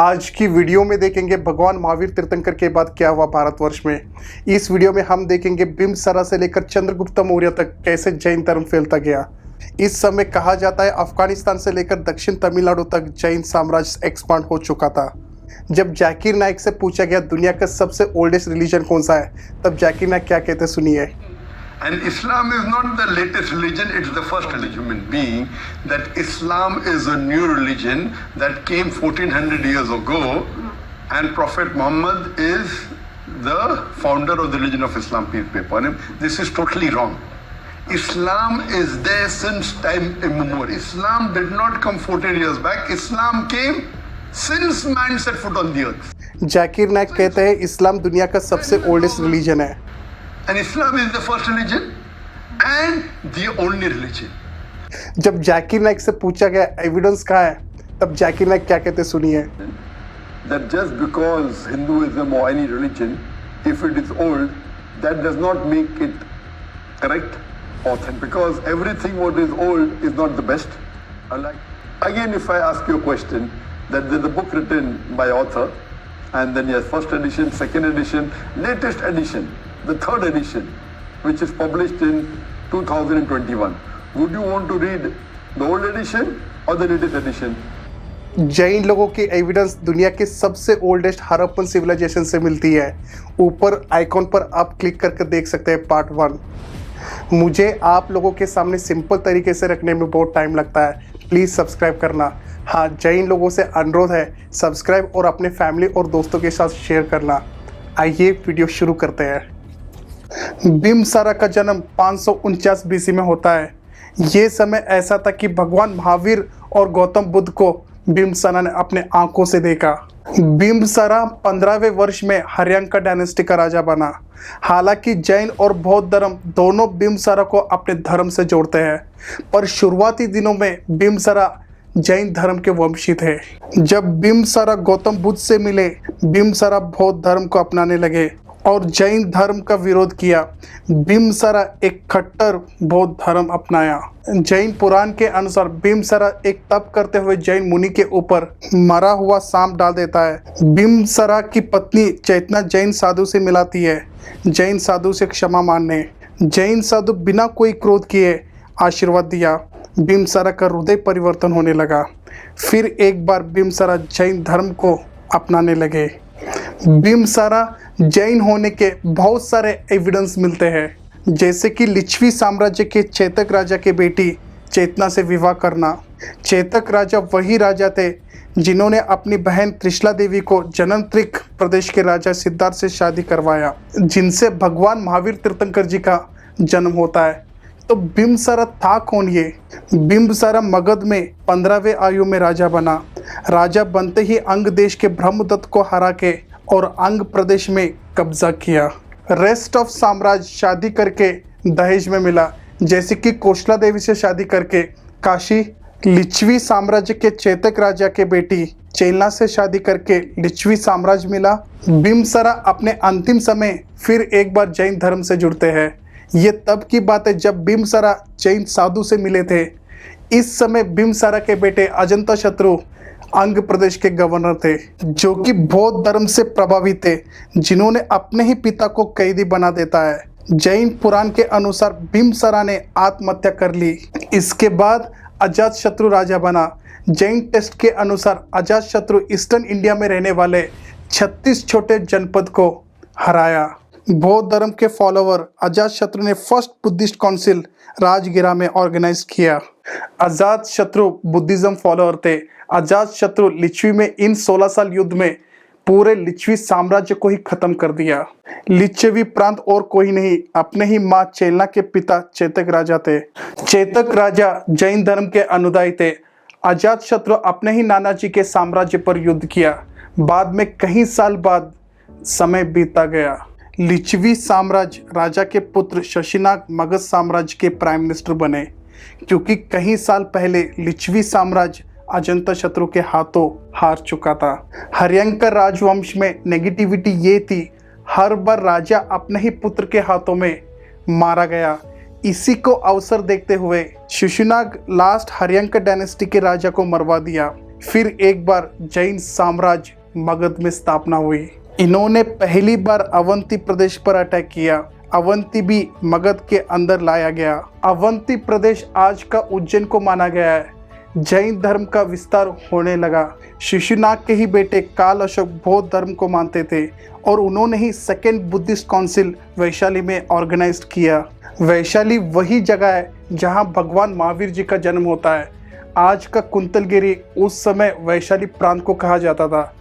आज की वीडियो में देखेंगे भगवान महावीर तीर्थंकर के बाद क्या हुआ भारतवर्ष में। इस वीडियो में हम देखेंगे बिम्बसारा से लेकर चंद्रगुप्त मौर्य तक कैसे जैन धर्म फैलता गया। इस समय कहा जाता है अफगानिस्तान से लेकर दक्षिण तमिलनाडु तक जैन साम्राज्य एक्सपांड हो चुका था। जब जाकिर नाइक से पूछा गया दुनिया का सबसे ओल्डेस्ट रिलीजन कौन सा है, तब जाकिर नाइक क्या कहते सुनिए। And Islam is not the latest religion, it's the first religion, being that Islam is a new religion that came 1400 years ago, and Prophet Muhammad is the founder of the religion of Islam, peace be upon him. This is totally wrong. Islam is there since time immemorial. Islam did not come 14 years back. Islam came since man set foot on the earth. Zakir Naik कहते हैं इस्लाम दुनिया का सबसे oldest religion है। And Islam is the first religion and the only religion. जब जाकिर नाइक से पूछा गया एविडेंस कहाँ है, तब जाकिर नाइक क्या कहते सुनिए। That just because Hinduism or any religion, if it is old, that does not make it correct, authentic. Because everything what is old is not the best. Again, if I ask you a question, that there's a book written by author, and then yes, first edition, second edition, latest edition. The third edition, which is published in 2021. Would you want to read the old edition or the latest edition? Jain लोगों की evidence दुनिया के सबसे oldest Harappan civilisation से मिलती है। ऊपर icon पर आप क्लिक करके देख सकते हैं पार्ट 1। मुझे आप लोगों के सामने सिंपल तरीके से रखने में बहुत टाइम लगता है, प्लीज़ सब्सक्राइब करना। हाँ, जैन लोगों से अनुरोध है सब्सक्राइब और अपने फैमिली और दोस्तों के साथ शेयर करना। आइए वीडियो शुरू करते हैं। बिम्बसारा का जन्म 549 बीसी में होता है। ये समय ऐसा था कि भगवान महावीर और गौतम बुद्ध को बिम्बसारा ने अपने आंखों से देखा। बिम्बसारा 15वें वर्ष में हर्यंका डायनेस्टी का राजा बना। हालांकि जैन और बौद्ध धर्म दोनों बिम्बसारा को अपने धर्म से जोड़ते हैं, पर शुरुआती दिनों में बिम्बसारा जैन धर्म के वंशी थे। जब बिम्बसारा गौतम बुद्ध से मिले, बिम्बसारा बौद्ध धर्म को अपनाने लगे और जैन धर्म का विरोध किया। बिम्बसारा एक कट्टर बौद्ध धर्म अपनाया। जैन पुराण के अनुसार बिम्बसारा एक तप करते हुए जैन मुनि के ऊपर मरा हुआ सांप डाल देता है। बिम्बसारा की पत्नी चेतना जैन साधु से मिलाती है, जैन साधु से क्षमा मांगने। जैन साधु बिना कोई क्रोध किए आशीर्वाद दिया। बिम्बसारा का हृदय परिवर्तन होने लगा। फिर एक बार बिम्बसारा जैन धर्म को अपनाने लगे। बिम्बसारा जैन होने के बहुत सारे एविडेंस मिलते हैं, जैसे कि लिच्छवी साम्राज्य के चेतक राजा के बेटी चेतना से विवाह करना। चेतक राजा वही राजा थे जिन्होंने अपनी बहन त्रिशला देवी को जननत्रिक प्रदेश के राजा सिद्धार्थ से शादी करवाया, जिनसे भगवान महावीर तीर्थंकर जी का जन्म होता है। तो बिम्बसारा था कौन ये? बिम्बसारा मगध में 15वें आयु में राजा बना। राजा बनते ही अंग देश के ब्रह्मदत्त को हरा के और अंग प्रदेश में कब्जा किया। रेस्ट ऑफ साम्राज्य शादी करके दहेज में मिला, जैसे कि कोशला देवी से शादी करके काशी। लिच्छवी साम्राज्य के चेतक राजा के बेटी चेलना से शादी करके लिच्छवी साम्राज्य मिला। बिम्बसारा अपने अंतिम समय फिर एक बार जैन धर्म से जुड़ते हैं। ये तब की बात है जब बिम्बसारा जैन साधु से मिले थे। इस समय बिम्बसारा के बेटे अजातशत्रु अंग प्रदेश के गवर्नर थे, जो कि बौद्ध धर्म से प्रभावित थे, जिन्होंने अपने ही पिता को कैदी बना देता है। जैन पुराण के अनुसार बिम्बसारा ने आत्महत्या कर ली। इसके बाद अजातशत्रु राजा बना। जैन टेक्स्ट के अनुसार अजातशत्रु ईस्टर्न इंडिया में रहने वाले 36 छोटे जनपद को हराया। बौद्ध धर्म के फॉलोवर अजातशत्रु ने फर्स्ट बुद्धिस्ट काउंसिल राजगिरा में ऑर्गेनाइज किया। अजातशत्रु बुद्धिज्म फॉलोअर थे। अजातशत्रु लिच्छवी में इन 16 साल युद्ध में पूरे लिच्छवी साम्राज्य को ही खत्म कर दिया। लिच्छवी प्रांत और कोई नहीं, अपने ही माँ चेलना के पिता चेतक राजा थे। चेतक राजा जैन धर्म के अनुयायी थे। अजातशत्रु अपने ही नाना जी के साम्राज्य पर युद्ध किया। बाद में कई साल बाद समय बीता गया। लिच्छवी साम्राज्य राजा के पुत्र शशिनाग मगध साम्राज्य के प्राइम मिनिस्टर बने, क्योंकि कई साल पहले लिच्छवी साम्राज्य अजातशत्रु के हाथों हार चुका था। हर्यंका राजवंश में नेगेटिविटी ये थी, हर बार राजा अपने ही पुत्र के हाथों में मारा गया। इसी को अवसर देखते हुए शिशुनाग लास्ट हर्यंका डायनेस्टी के राजा को मरवा दिया। फिर एक बार जैन साम्राज्य मगध में स्थापना हुई। इन्होंने पहली बार अवंती प्रदेश पर अटैक किया। अवंती भी मगध के अंदर लाया गया। अवंती प्रदेश आज का उज्जैन को माना गया है। जैन धर्म का विस्तार होने लगा। शिशुनाग के ही बेटे काल अशोक बौद्ध धर्म को मानते थे और उन्होंने ही सेकेंड बुद्धिस्ट काउंसिल वैशाली में ऑर्गेनाइज किया। वैशाली वही जगह है जहां भगवान महावीर जी का जन्म होता है। आज का कुंतलगिरी उस समय वैशाली प्रांत को कहा जाता था।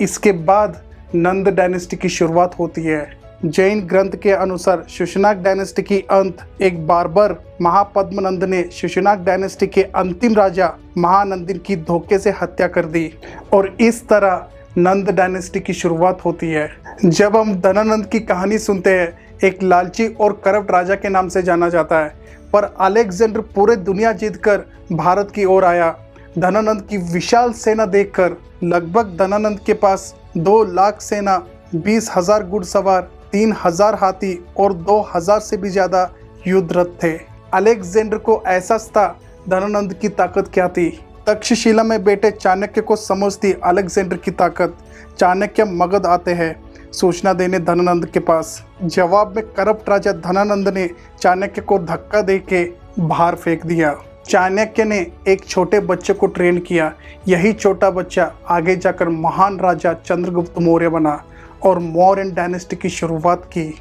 इसके बाद नंद डायनेस्टी की शुरुआत होती है। जैन ग्रंथ के अनुसार शुशनाग डायनेस्टी की अंत एक बार्बर महापद्मनंद ने शुशनाग डायनेस्टी के अंतिम राजा महानंदिन की धोखे से हत्या कर दी और इस तरह नंद डायनेस्टी की शुरुआत होती है। जब हम धनानंद की कहानी सुनते हैं, एक लालची और करप्ट राजा के नाम से जाना जाता है, पर अलेक्जेंडर पूरे दुनिया जीतकर भारत की ओर आया। धनानंद की विशाल सेना देखकर लगभग धनानंद के पास 2 लाख सेना, 20,000 घुड़सवार, 3,000 हाथी और 2,000 से भी ज्यादा युद्ध रथ थे। अलेक्जेंडर को एहसास था धनानंद की ताकत क्या थी। तक्षशिला में बैठे चाणक्य को समझ थी अलेक्जेंडर की ताकत। चाणक्य मगध आते हैं सूचना देने धनानंद के पास। जवाब में करप्ट राजा धनानंद ने चाणक्य को धक्का देके बाहर फेंक दिया। चाणक्य ने एक छोटे बच्चे को ट्रेन किया। यही छोटा बच्चा आगे जाकर महान राजा चंद्रगुप्त मौर्य बना और मौर्यन डायनेस्टी की शुरुआत की।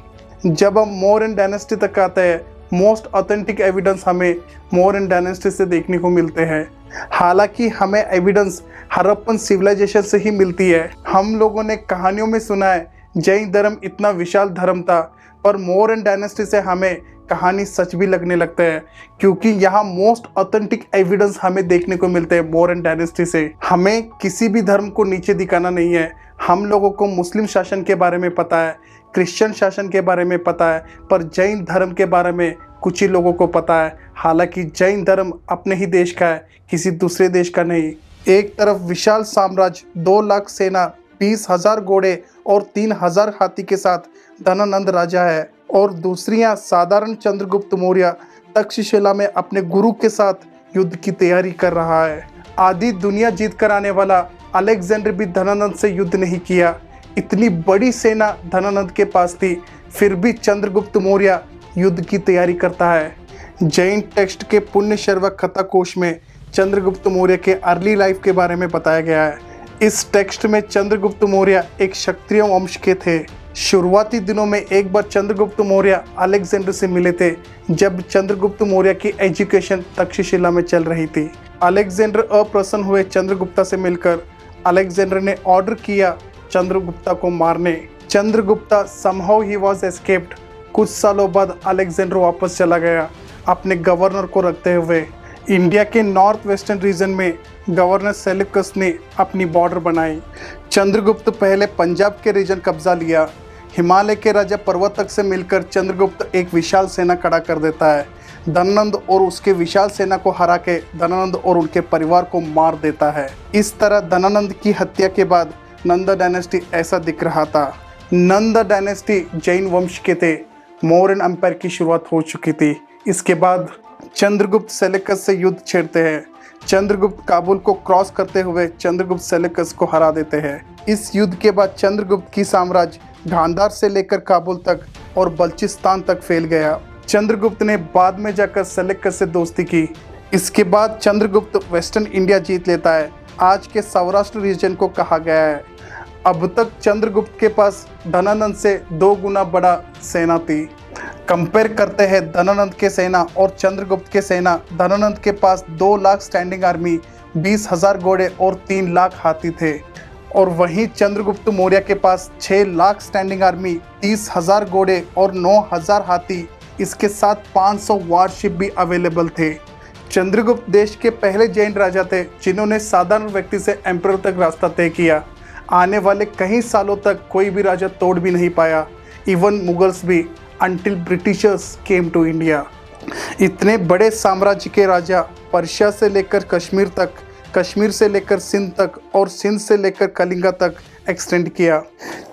जब हम मौर्यन डायनेस्टी तक आते हैं, मोस्ट ऑथेंटिक एविडेंस हमें मौर्यन डायनेस्टी से देखने को मिलते हैं। हालांकि हमें एविडेंस हड़प्पन सिविलाइजेशन से ही मिलती है। हम लोगों ने कहानियों में सुना है जैन धर्म इतना विशाल धर्म था, पर मौर्यन डायनेस्टी से हमें कहानी सच भी लगने लगता है, क्योंकि यहाँ मोस्ट ऑथेंटिक एविडेंस हमें देखने को मिलते हैं मौर्यन डायनेस्टी से। हमें किसी भी धर्म को नीचे दिखाना नहीं है। हम लोगों को मुस्लिम शासन के बारे में पता है, क्रिश्चियन शासन के बारे में पता है, पर जैन धर्म के बारे में कुछ ही लोगों को पता है। हालांकि जैन धर्म अपने ही देश का है, किसी दूसरे देश का नहीं। एक तरफ विशाल साम्राज्य, 2 लाख सेना, 20,000 घोड़े और 3,000 हाथी के साथ धनानंद राजा है, और दूसरी यहाँ साधारण चंद्रगुप्त मौर्य तक्षशिला में अपने गुरु के साथ युद्ध की तैयारी कर रहा है। आधी दुनिया जीत कर आने वाला अलेक्जेंडर भी धनानंद से युद्ध नहीं किया। इतनी बड़ी सेना धनानंद के पास थी, फिर भी चंद्रगुप्त मौर्य युद्ध की तैयारी करता है। जैन टेक्स्ट के पुण्य शर्वक कथा कोश में चंद्रगुप्त मौर्य के अर्ली लाइफ के बारे में बताया गया है। इस टेक्स्ट में चंद्रगुप्त मौर्य एक क्षत्रिय वंश के थे। शुरुआती दिनों में एक बार चंद्रगुप्त मौर्य अलेक्जेंडर से मिले थे, जब चंद्रगुप्त मौर्य की एजुकेशन तक्षशिला में चल रही थी। अलेक्जेंडर अप्रसन्न हुए चंद्रगुप्ता से मिलकर। अलेक्जेंडर ने ऑर्डर किया चंद्रगुप्ता को मारने। Chandragupta somehow he was escaped. कुछ सालों बाद अलेक्जेंडर वापस चला गया, अपने गवर्नर को रखते हुए। इंडिया के नॉर्थ वेस्टर्न रीजन में गवर्नर सेल्यूकस ने अपनी बॉर्डर बनाई। चंद्रगुप्त पहले पंजाब के रीजन कब्जा लिया। हिमालय के राजा पर्वतक से मिलकर चंद्रगुप्त एक विशाल सेना खड़ा कर देता है। धनानंद और उसके विशाल सेना को हरा के धनानंद और उनके परिवार को मार देता है। इस तरह धनानंद की हत्या के बाद नंद डायनेस्टी ऐसा दिख रहा था। नंद डायनेस्टी जैन वंश के थे। मौर्यन एम्पायर की शुरुआत हो चुकी थी। इसके बाद चंद्रगुप्त सेल्यूकस से युद्ध छेड़ते हैं। चंद्रगुप्त काबुल को क्रॉस करते हुए चंद्रगुप्त सेल्यूकस को हरा देते हैं। इस युद्ध के बाद चंद्रगुप्त की साम्राज्य गांधार से लेकर काबुल तक और बल्चिस्तान तक फैल गया। चंद्रगुप्त ने बाद में जाकर सेल्यूकस से दोस्ती की। इसके बाद चंद्रगुप्त वेस्टर्न इंडिया जीत लेता है। आज के सौराष्ट्र रीजन को कहा गया है। अब तक चंद्रगुप्त के पास धनानंद से 2 गुना बड़ा सेना थी। कंपेयर करते हैं धनानंद के सेना और चंद्रगुप्त के सेना। धनानंद के पास 2 लाख स्टैंडिंग आर्मी, 20,000 घोड़े और 3 लाख हाथी थे, और वहीं चंद्रगुप्त मौर्य के पास 6 लाख स्टैंडिंग आर्मी, 30,000 घोड़े और 9,000 हाथी, इसके साथ 500 वारशिप भी अवेलेबल थे। चंद्रगुप्त देश के पहले जैन राजा थे जिन्होंने साधारण व्यक्ति से एम्परर तक रास्ता तय किया। आने वाले कई सालों तक कोई भी राजा तोड़ भी नहीं पाया, इवन मुगल्स भी, until Britishers came to India। इतने बड़े साम्राज्य के राजा पर्शिया से लेकर कश्मीर तक, कश्मीर से लेकर सिंध तक और सिंध से लेकर कलिंगा तक एक्सटेंड किया।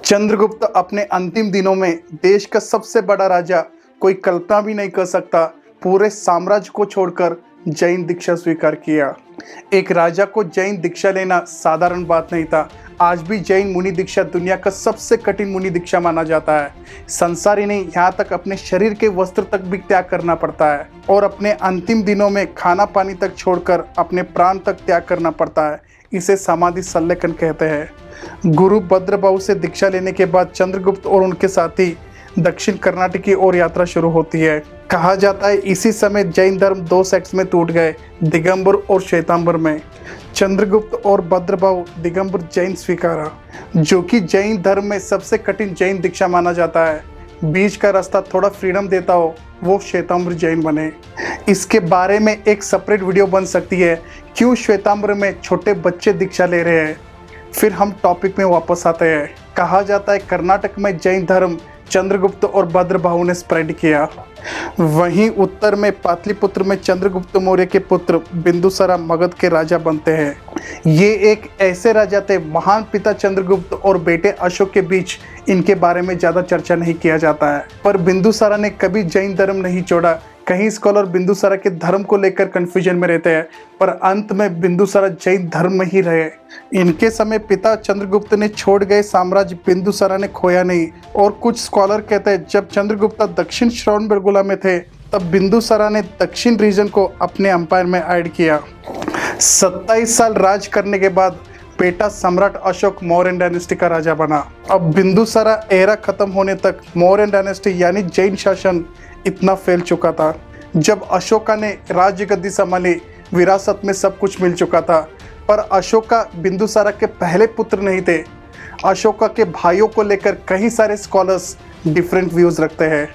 चंद्रगुप्त अपने अंतिम दिनों में देश का सबसे बड़ा राजा, कोई कल्पना भी नहीं कर सकता, पूरे साम्राज्य को छोड़कर जैन दीक्षा स्वीकार किया। एक राजा को जैन दीक्षा लेना साधारण बात नहीं था। आज भी जैन मुनि दीक्षा दुनिया का सबसे कठिन मुनि दीक्षा माना जाता है। संसार ही नहीं, यहाँ तक अपने शरीर के वस्त्र तक भी त्याग करना पड़ता है और अपने अंतिम दिनों में खाना पानी तक छोड़कर अपने प्राण तक त्याग करना पड़ता है। इसे समाधि सल्लेखन कहते हैं। गुरु भद्रबाहु से दीक्षा लेने के बाद चंद्रगुप्त और उनके साथी दक्षिण कर्नाटक की ओर यात्रा शुरू होती है। कहा जाता है इसी समय जैन धर्म 2 सेक्ट्स में टूट गए, दिगंबर और श्वेतांबर में। चंद्रगुप्त और भद्रबाहु दिगंबर जैन स्वीकारा, जो कि जैन धर्म में सबसे कठिन जैन दीक्षा माना जाता है। बीच का रास्ता थोड़ा फ्रीडम देता हो, वो श्वेतांबर जैन बने। इसके बारे में एक सेपरेट वीडियो बन सकती है, क्यों श्वेतांबर में छोटे बच्चे दीक्षा ले रहे हैं। फिर हम टॉपिक में वापस आते हैं। कहा जाता है कर्नाटक में जैन धर्म चंद्रगुप्त और भद्रबाहु ने स्प्रेड किया। वहीं उत्तर में पाटलिपुत्र में चंद्रगुप्त मौर्य के पुत्र बिंदुसारा मगध के राजा बनते हैं। ये एक ऐसे राजा थे, महान पिता चंद्रगुप्त और बेटे अशोक के बीच इनके बारे में ज़्यादा चर्चा नहीं किया जाता है। पर बिंदुसारा ने कभी जैन धर्म नहीं छोड़ा। कई स्कॉलर बिंदुसारा के धर्म को लेकर कंफ्यूजन में रहते हैं, पर अंत में बिंदुसारा जैन धर्म में ही रहे। इनके समय पिता चंद्रगुप्त ने छोड़ गए साम्राज्य बिंदुसारा ने खोया नहीं। और कुछ स्कॉलर कहते हैं जब चंद्रगुप्त दक्षिण श्रवणबेलगोला में थे तब बिंदुसारा ने दक्षिण रीजन को अपने एम्पायर में ऐड किया। 27 साल राज करने के बाद बेटा सम्राट अशोक मौर्य डायनेस्टी का राजा बना। अब बिंदुसारा एरा खत्म होने तक मौर्य डायनेस्टी यानी जैन शासन इतना फैल चुका था। जब अशोका ने राज्य गद्दी संभाली, विरासत में सब कुछ मिल चुका था। पर अशोका बिंदुसारा के पहले पुत्र नहीं थे। अशोका के भाइयों को लेकर कई सारे स्कॉलर्स डिफरेंट व्यूज रखते हैं।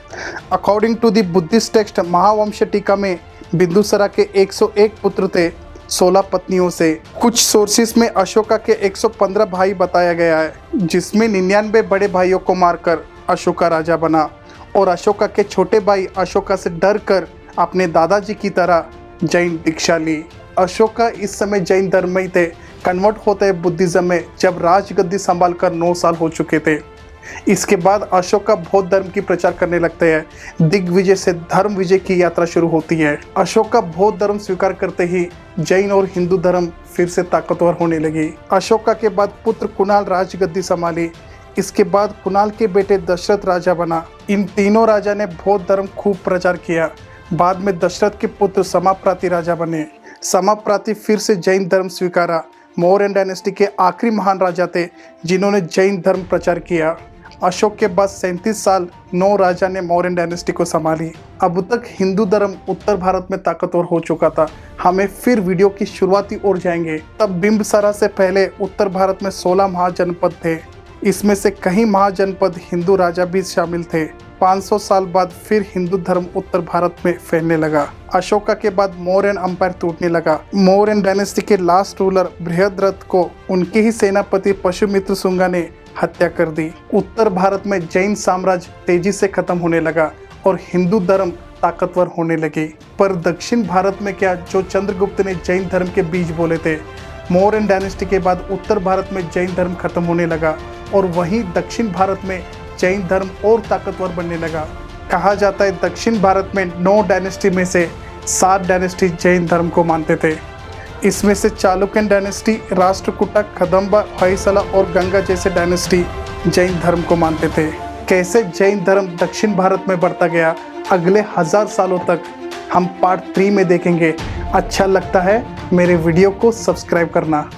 According to the Buddhist text Mahavamsa Tika में बिंदुसारा के 101 पुत्र थे 16 पत्नियों से। कुछ सोर्सेस में अशोका के 115 भाई बताया गया है, जिसमें 99 बड़े भाइयों को मारकर अशोका राजा बना और अशोका के छोटे भाई अशोका से डर कर अपने दादाजी की तरह जैन दीक्षा ली। अशोका इस समय जैन धर्म में ही थे। कन्वर्ट होते हैं बुद्धिज्म में जब राजगद्दी संभाल कर 9 साल हो चुके थे। इसके बाद अशोका बौद्ध धर्म की प्रचार करने लगते हैं। दिग्विजय से धर्म विजय की यात्रा शुरू होती है। अशोका बौद्ध धर्म स्वीकार करते ही जैन और हिंदू धर्म फिर से ताकतवर होने लगी। अशोका के बाद पुत्र कुणाल राजगद्दी संभाली। इसके बाद कुणाल के बेटे दशरथ राजा बना। इन तीनों राजा ने बौद्ध धर्म खूब प्रचार किया। बाद में दशरथ के पुत्र समाप्राति राजा बने। समाप्राति फिर से जैन धर्म स्वीकारा। मौर्य डायनेस्टी के आखिरी महान राजा थे जिन्होंने जैन धर्म प्रचार किया। अशोक के बाद 37 साल 9 राजा ने मौर्य डायनेस्टी को संभाली। अब तक हिंदू धर्म उत्तर भारत में ताकतवर हो चुका था। हमें फिर वीडियो की शुरुआती ओर जाएंगे। तब बिंबिसारा से पहले उत्तर भारत में 16 महाजनपद थे। इसमें से कई महाजनपद हिंदू राजा भी शामिल थे। 500 साल बाद फिर हिंदू धर्म उत्तर भारत में फैलने लगा। अशोका के बाद मौर्यन अंपायर टूटने लगा। मौर्यन डायनेस्टी के लास्ट रूलर बृहद्रथ को उनके ही सेनापति पशुमित्र शुंगा ने हत्या कर दी। उत्तर भारत में जैन साम्राज्य तेजी से खत्म होने लगा और हिंदू धर्म ताकतवर होने लगी। पर दक्षिण भारत में क्या, जो चंद्रगुप्त ने जैन धर्म के बीज बोले थे। मौर्यन डायनेस्टी के बाद उत्तर भारत में जैन धर्म खत्म होने लगा और वहीं दक्षिण भारत में जैन धर्म और ताकतवर बनने लगा। कहा जाता है दक्षिण भारत में 9 डायनेस्टी में से 7 डायनेस्टी जैन धर्म को मानते थे। इसमें से चालुक्यन डायनेस्टी, राष्ट्रकूटा, कदंबा, होयसला और गंगा जैसे डायनेस्टी जैन धर्म को मानते थे। कैसे जैन धर्म दक्षिण भारत में बढ़ता गया अगले 1000 सालों तक हम पार्ट 3 में देखेंगे। अच्छा लगता है मेरे वीडियो को सब्सक्राइब करना।